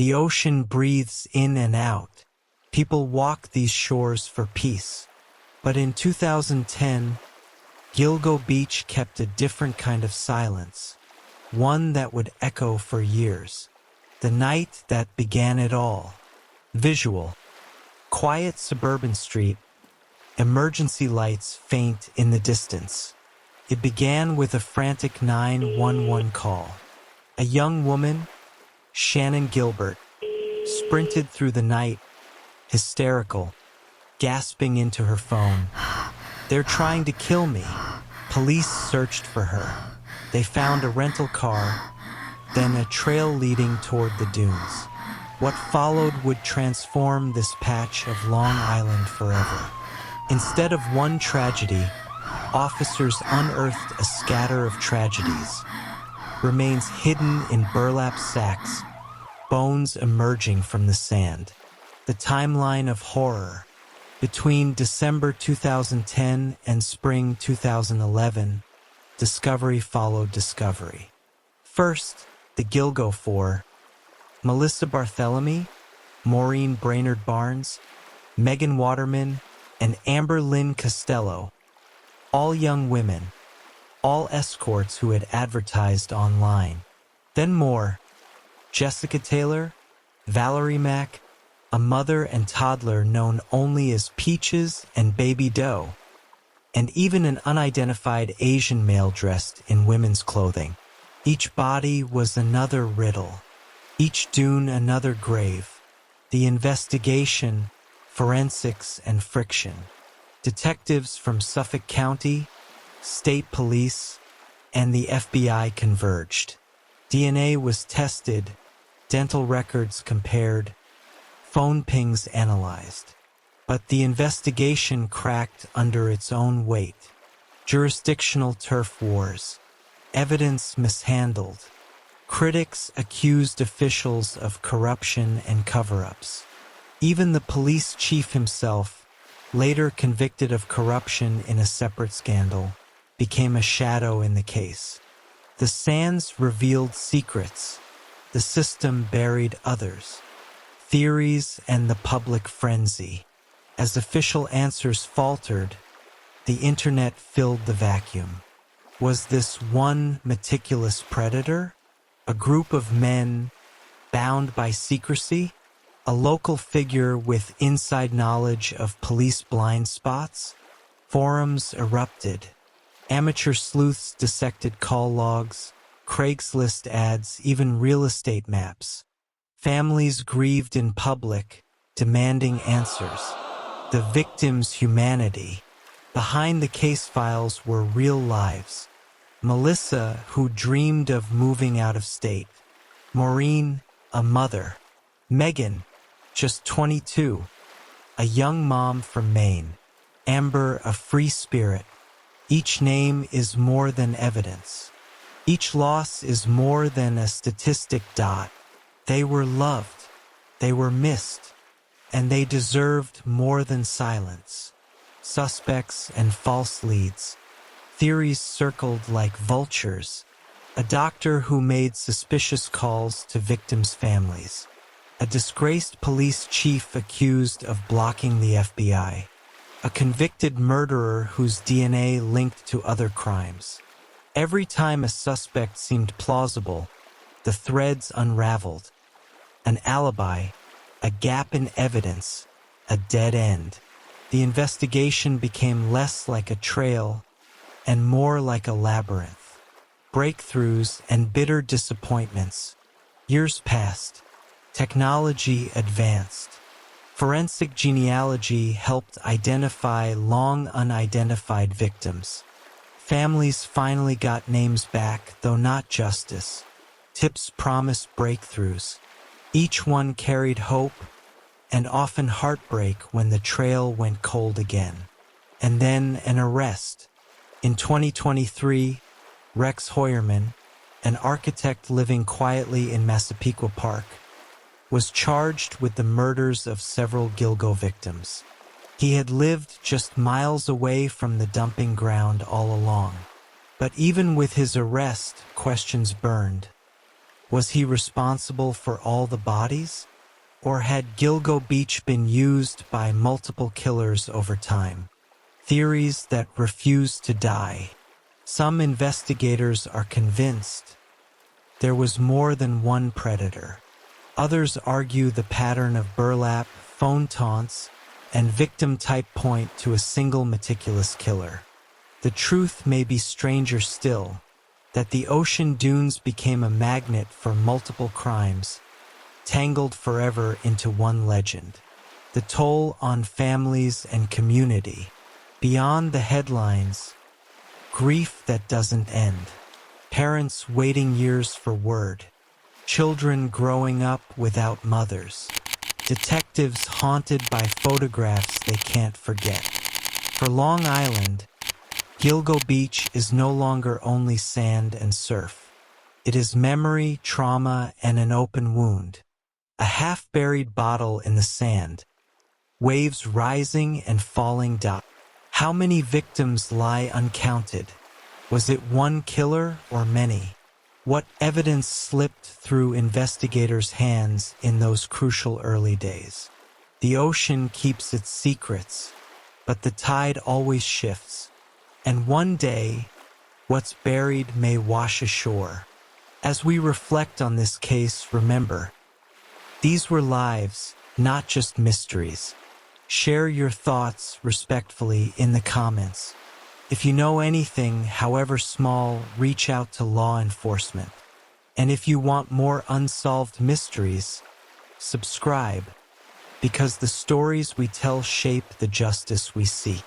The ocean breathes in and out. People walk these shores for peace. But in 2010, Gilgo Beach kept a different kind of silence, one that would echo for years. The night that began it all. Visual. Quiet suburban street. Emergency lights faint in the distance. It began with a frantic 911 call. A young woman, Shannon Gilbert, sprinted through the night, hysterical, gasping into her phone. "They're trying to kill me." Police searched for her. They found a rental car, then a trail leading toward the dunes. What followed would transform this patch of Long Island forever. Instead of one tragedy, officers unearthed a scatter of tragedies. Remains hidden in burlap sacks, bones emerging from the sand. The timeline of horror. Between December 2010 and spring 2011, discovery followed discovery. First, the Gilgo Four. Melissa Barthelemy, Maureen Brainerd Barnes, Megan Waterman, and Amber Lynn Costello. All young women. All escorts who had advertised online. Then more. Jessica Taylor, Valerie Mack, a mother and toddler known only as Peaches and Baby Doe, and even an unidentified Asian male dressed in women's clothing. Each body was another riddle, each dune another grave. The investigation, forensics, and friction. Detectives from Suffolk County, state police, and the FBI converged. DNA was tested, dental records compared, phone pings analyzed. But the investigation cracked under its own weight. Jurisdictional turf wars, evidence mishandled, critics accused officials of corruption and cover-ups. Even the police chief himself, later convicted of corruption in a separate scandal, became a shadow in the case. The sands revealed secrets. The system buried others. Theories and the public frenzy. As official answers faltered, the internet filled the vacuum. Was this one meticulous predator? A group of men bound by secrecy? A local figure with inside knowledge of police blind spots? Forums erupted. Amateur sleuths dissected call logs, Craigslist ads, even real estate maps. Families grieved in public, demanding answers. The victim's humanity. Behind the case files were real lives. Melissa, who dreamed of moving out of state. Maureen, a mother. Megan, just 22, a young mom from Maine. Amber, a free spirit. Each name is more than evidence. Each loss is more than a statistic dot. They were loved, they were missed, and they deserved more than silence. Suspects and false leads. Theories circled like vultures. A doctor who made suspicious calls to victims' families. A disgraced police chief accused of blocking the FBI. A convicted murderer whose DNA linked to other crimes. Every time a suspect seemed plausible, the threads unraveled. An alibi, a gap in evidence, a dead end. The investigation became less like a trail and more like a labyrinth. Breakthroughs and bitter disappointments. Years passed. Technology advanced. Forensic genealogy helped identify long unidentified victims. Families finally got names back, though not justice. Tips promised breakthroughs. Each one carried hope and often heartbreak when the trail went cold again. And then an arrest. In 2023, Rex Heuermann, an architect living quietly in Massapequa Park, was charged with the murders of several Gilgo victims. He had lived just miles away from the dumping ground all along. But even with his arrest, questions burned. Was he responsible for all the bodies? Or had Gilgo Beach been used by multiple killers over time? Theories that refuse to die. Some investigators are convinced there was more than one predator. Others argue the pattern of burlap, phone taunts, and victim type point to a single meticulous killer. The truth may be stranger still, that the ocean dunes became a magnet for multiple crimes, tangled forever into one legend. The toll on families and community. Beyond the headlines, grief that doesn't end. Parents waiting years for word. Children growing up without mothers. Detectives haunted by photographs they can't forget. For Long Island, Gilgo Beach is no longer only sand and surf. It is memory, trauma, and an open wound. A half-buried bottle in the sand. Waves rising and falling down. How many victims lie uncounted? Was it one killer or many? What evidence slipped through investigators' hands in those crucial early days? The ocean keeps its secrets, but the tide always shifts. And one day, what's buried may wash ashore. As we reflect on this case, remember, these were lives, not just mysteries. Share your thoughts respectfully in the comments. If you know anything, however small, reach out to law enforcement. And if you want more unsolved mysteries, subscribe, because the stories we tell shape the justice we seek.